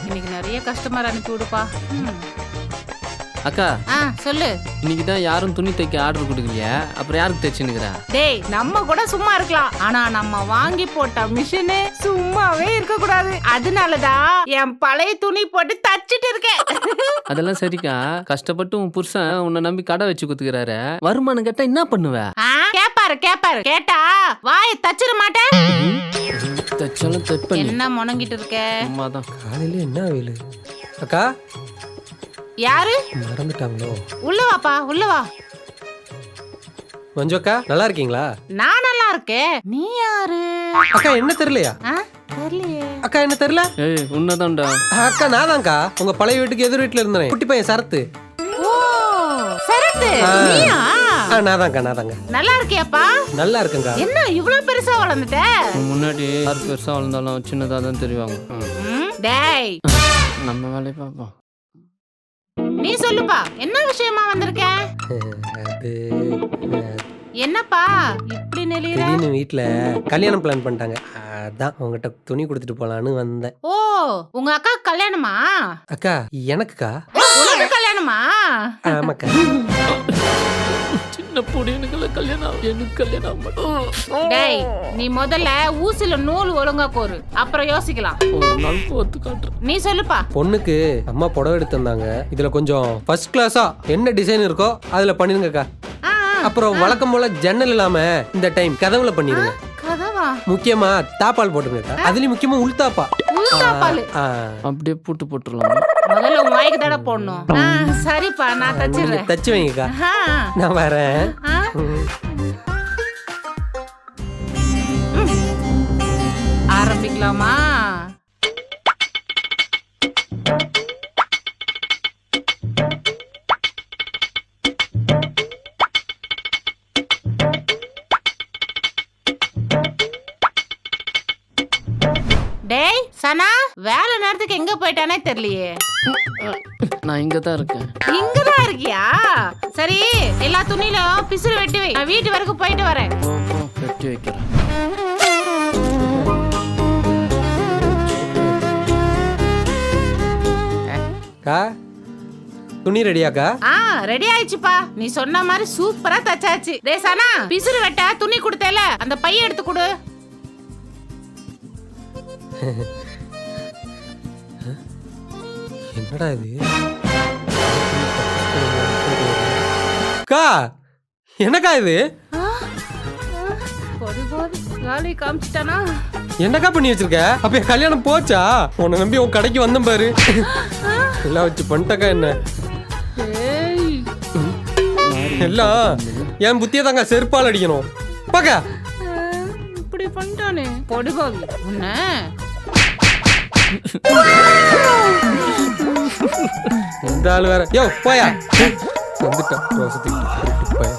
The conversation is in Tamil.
இன்னைக்கு நிறைய கஸ்டமர் அனுப்பி விடுப்பா. அக்கா சொல்லு. இன்னைக்கு தான் யாரும் துணி தைக்க ஆர்டர் கொடுக்கலையா, அப்புறம் யாருக்கு தைச்சுன்னுக்குறா? டேய், நம்ம கூட சும்மா இருக்கலாம், ஆனா நம்ம வாங்கி போட்ட மிஷினு சும்மாவே இருக்க கூடாது. அதனாலதான் என் பழைய துணி போட்டு தச்சிட்டு இருக்கேன். அதெல்லாம் சரிக்கா, கஷ்டப்பட்டு உன் புருஷன் உன்னை நம்பி கடை வச்சு குத்துக்கிறாரு, வருமானம் கேட்டா என்ன பண்ணுவ? கேப்பாரு கேட்டா வாயை தச்சிட மாட்டேன். தச்சாலும் தைப்ப. என்ன முணங்கிட்டு இருக்க? அம்மாதான். காலையில என்ன வேலு? அக்கா யாரு? மறந்துட்டாங்களோ? உள்ள வாப்பா, உள்ள வா. மஞ்சு அக்கா நல்லா இருக்கீங்களா? நான் நல்லா இருக்கேன். நீ யாரு? அக்கா என்ன தெரியலையா? தெரியலையே. அக்கா என்ன தெரியல? ஏய் உன்னதான்டா. அக்கா நான்தான்க்கா, உங்க பழைய வீட்டுக்கு எதிர் வீட்டுல இருந்தேன், குட்டி பையன் சரத்து. ஓ சரத்து, நீயா? நான்தான்க்கா. நல்லா இருக்கியாப்பா? நல்லா இருக்கேன்க்கா. என்ன இவ்வளவு பெருசா வளர்ந்துட்ட? முன்னாடி யார் பெருசா வளர்ந்தாலும் சின்னதா தான் தெரிவாங்க. டேய், நம்ம வேலையை பார்ப்போம். நீ சொல்லுப்பா, என்ன விஷயமா வந்திருக்க? அது என்னப்பா இப்படி நெளிற? திடீர்னு வீட்டுல கல்யாணம் பிளான் பண்ணிட்டாங்க, அதான் உங்ககிட்ட துணி கொடுத்துட்டு போலான்னு வந்தேன். ஓ, உங்க அக்கா கல்யாணமா? அக்கா எனக்குக்கா? உனக்கு கல்யாணமா? ஆமாக்கா. சின்ன பொடியனுக்குள்ள கல்யாணம், எனக்கு கல்யாணம். டேய், நீ முதல்ல ஊசில நூல் ஒழுங்கா கோரு, அப்புறம் யோசிக்கலாம். ஒரு நாள் போத்து காட்டுறேன். நீ சொல்லுப்பா. பொண்ணுக்கு அம்மா புடவை எடுத்து வந்தாங்க, இதுல கொஞ்சம் ஃபர்ஸ்ட் கிளாஸா என்ன டிசைன் இருக்கோ அதுல பண்ணிருங்கக்கா. அப்புறம் வழக்கம் போல ஜன்னல் இல்லாம இந்த டைம் கதவுல பண்ணிருங்க. கதவா? முக்கியமா தாப்பால் போட்டுருங்கக்கா, அதுலயும் முக்கியமா உள்தாப்பா. உள்தாப்பால் அப்படியே பூட்டு போட்டுடலாம். முதல்ல உன் வாய்க்கு தடை போடணும். சரிப்பா, நான் தச்சிடுறேன். தச்சு வைங்கக்கா, நான் வரேன். ஆரம்பிக்கலாமா? டேய் சனா, வேலை நேரத்துக்கு எங்க போயிட்டானே தெரியலையே. நான் இங்க தான் இருக்கேன். இங்கதான் இருக்கியா? சரி, எல்லா துணியிலும் பிசுறு வெட்டி வை, நான் வீட்டு வரைக்கும் போயிட்டு வரேன். வெட்டி வைக்கிறேன். துணி ரெடியாக்கா? ரெடி ஆயிடுச்சுப்பா. நீ சொன்ன மாதிரி சூப்பரா தச்சாச்சு. டேய் சனா, பிசுறு வெட்ட துணி கொடுத்தேல, அந்த பைய எடுத்து கொடு. என்னடா இது? அக்கா என்னக்கா இது? காலி காமிச்சிட்டானா? என்னக்கா பண்ணி வச்சிருக்க? அப்ப என் கல்யாணம் போச்சா? உன்னை நம்பி உன் கடைக்கு வந்தேன் பாரு, எல்லாம் வச்சு பண்ணிட்டக்கா. என்ன எல்லாம் என் புத்திய தாங்க செருப்பால் அடிக்கணும். பாக்க இப்படி பண்ணிட்டானே பொடுபாவி உன்ன. இந்த ஆள் வேற. யோ போயா, வந்துட்டான் ரோசத்துக்கு போயா.